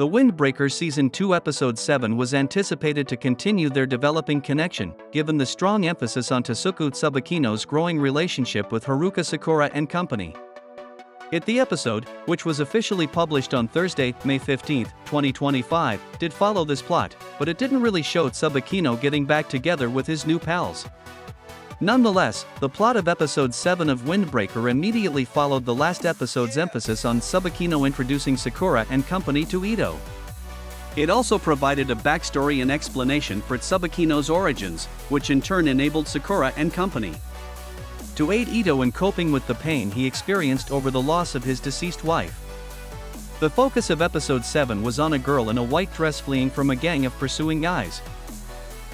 The Windbreaker Season 2 Episode 7 was anticipated to continue their developing connection, given the strong emphasis on Tasuku Tsubakino's growing relationship with Haruka Sakura and company. The episode, which was officially published on Thursday, May 15, 2025, did follow this plot, but it didn't really show Tsubakino getting back together with his new pals. Nonetheless, the plot of Episode 7 of Windbreaker immediately followed the last episode's emphasis on Tsubakino introducing Sakura and company to Ito. It also provided a backstory and explanation for Tsubakino's origins, which in turn enabled Sakura and company to aid Ito in coping with the pain he experienced over the loss of his deceased wife. The focus of Episode 7 was on a girl in a white dress fleeing from a gang of pursuing guys.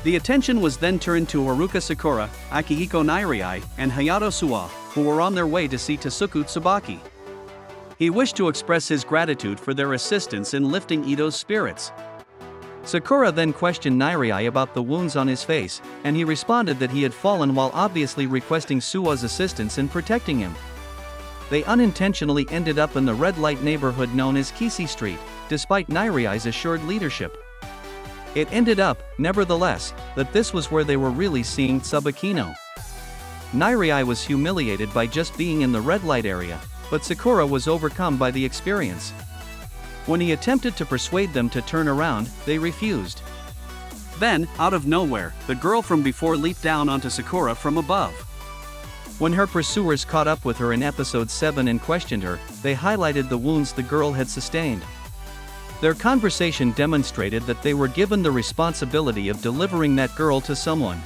The attention was then turned to Haruka Sakura, Akihiko Nairai, and Hayato Suwa, who were on their way to see Tasuku Tsubaki. He wished to express his gratitude for their assistance in lifting Ito's spirits. Sakura then questioned Nairai about the wounds on his face, and he responded that he had fallen while obviously requesting Suwa's assistance in protecting him. They unintentionally ended up in the red light neighborhood known as Kissi Street, despite Nairai's assured leadership. It ended up, nevertheless, that this was where they were really seeing Tsubakino. Nairai was humiliated by just being in the red light area, but Sakura was overcome by the experience. When he attempted to persuade them to turn around, they refused. Then, out of nowhere, the girl from before leaped down onto Sakura from above. When her pursuers caught up with her in Episode 7 and questioned her, they highlighted the wounds the girl had sustained. Their conversation demonstrated that they were given the responsibility of delivering that girl to someone.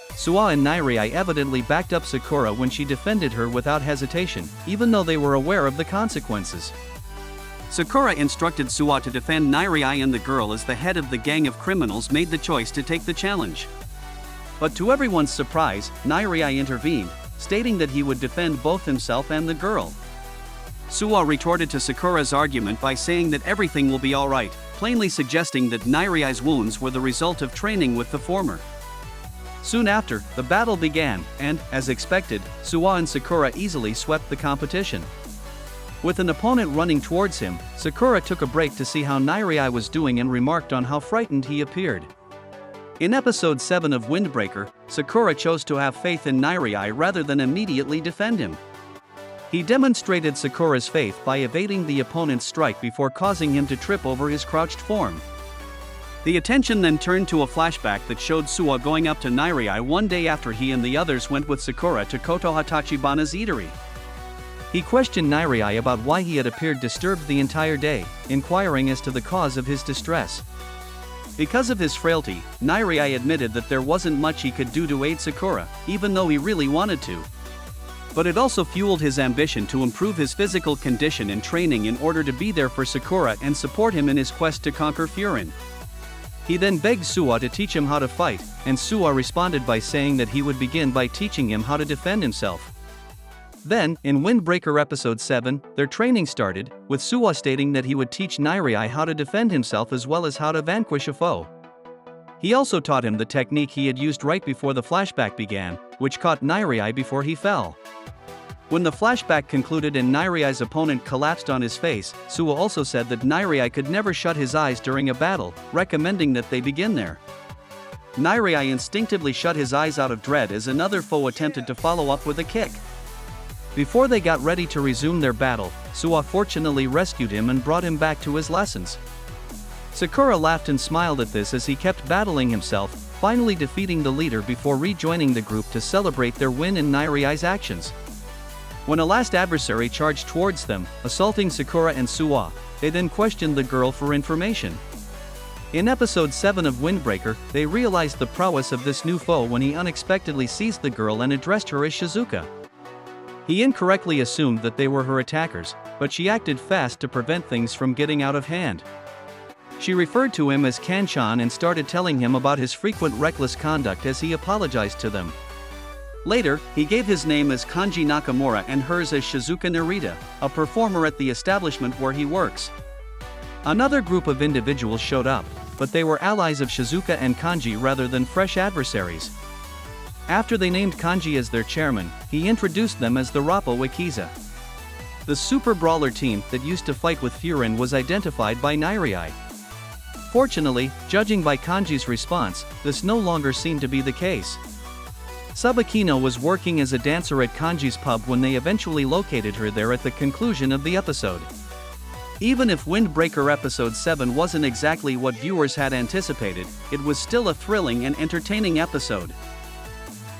Suwa and Nairai evidently backed up Sakura when she defended her without hesitation, even though they were aware of the consequences. Sakura instructed Suwa to defend Nairai, and the girl, as the head of the gang of criminals, made the choice to take the challenge. But to everyone's surprise, Nairai intervened, stating that he would defend both himself and the girl. Suwa retorted to Sakura's argument by saying that everything will be alright, plainly suggesting that Nairai's wounds were the result of training with the former. Soon after, the battle began, and, as expected, Suwa and Sakura easily swept the competition. With an opponent running towards him, Sakura took a break to see how Nairai was doing and remarked on how frightened he appeared. In Episode 7 of Windbreaker, Sakura chose to have faith in Nairai rather than immediately defend him. He demonstrated Sakura's faith by evading the opponent's strike before causing him to trip over his crouched form. The attention then turned to a flashback that showed Suwa going up to Nairai one day after he and the others went with Sakura to Kotoha Tachibana's eatery. He questioned Nairai about why he had appeared disturbed the entire day, inquiring as to the cause of his distress. Because of his frailty, Nairai admitted that there wasn't much he could do to aid Sakura, even though he really wanted to. But it also fueled his ambition to improve his physical condition and training in order to be there for Sakura and support him in his quest to conquer Furin. He then begged Suwa to teach him how to fight, and Suwa responded by saying that he would begin by teaching him how to defend himself. Then, in Windbreaker Episode 7, their training started, with Suwa stating that he would teach Nairai how to defend himself as well as how to vanquish a foe. He also taught him the technique he had used right before the flashback began, which caught Nairai before he fell. When the flashback concluded and Nairai's opponent collapsed on his face, Suwa also said that Nairai could never shut his eyes during a battle, recommending that they begin there. Nairai instinctively shut his eyes out of dread as another foe attempted to follow up with a kick. Before they got ready to resume their battle, Suwa fortunately rescued him and brought him back to his lessons. Sakura laughed and smiled at this as he kept battling himself, finally defeating the leader before rejoining the group to celebrate their win in Nairai's actions. When a last adversary charged towards them, assaulting Sakura and Suwa, they then questioned the girl for information. In Episode 7 of Windbreaker, they realized the prowess of this new foe when he unexpectedly seized the girl and addressed her as Shizuka. He incorrectly assumed that they were her attackers, but she acted fast to prevent things from getting out of hand. She referred to him as Kanchan and started telling him about his frequent reckless conduct as he apologized to them. Later, he gave his name as Kanji Nakamura and hers as Shizuka Narita, a performer at the establishment where he works. Another group of individuals showed up, but they were allies of Shizuka and Kanji rather than fresh adversaries. After they named Kanji as their chairman, he introduced them as the Rapo Wakiza. The super brawler team that used to fight with Furin was identified by Nairai. Fortunately, judging by Kanji's response, this no longer seemed to be the case. Tsubakino was working as a dancer at Kanji's pub when they eventually located her there at the conclusion of the episode. Even if Windbreaker Episode 7 wasn't exactly what viewers had anticipated, it was still a thrilling and entertaining episode.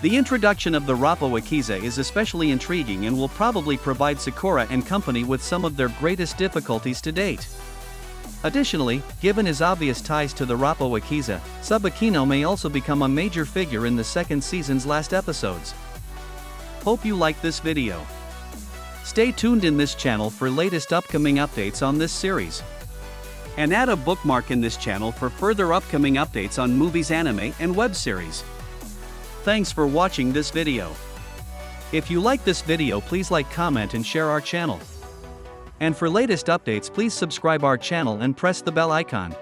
The introduction of the Rapo Wakiza is especially intriguing and will probably provide Sakura and company with some of their greatest difficulties to date. Additionally, given his obvious ties to the Rapo Wakiza, Tsubakino may also become a major figure in the second season's last episodes. Hope you like this video. Stay tuned in this channel for latest upcoming updates on this series. And add a bookmark in this channel for further upcoming updates on movies, anime, and web series. Thanks for watching this video. If you like this video, please like, comment and share our channel. And for latest updates, please subscribe our channel and press the bell icon.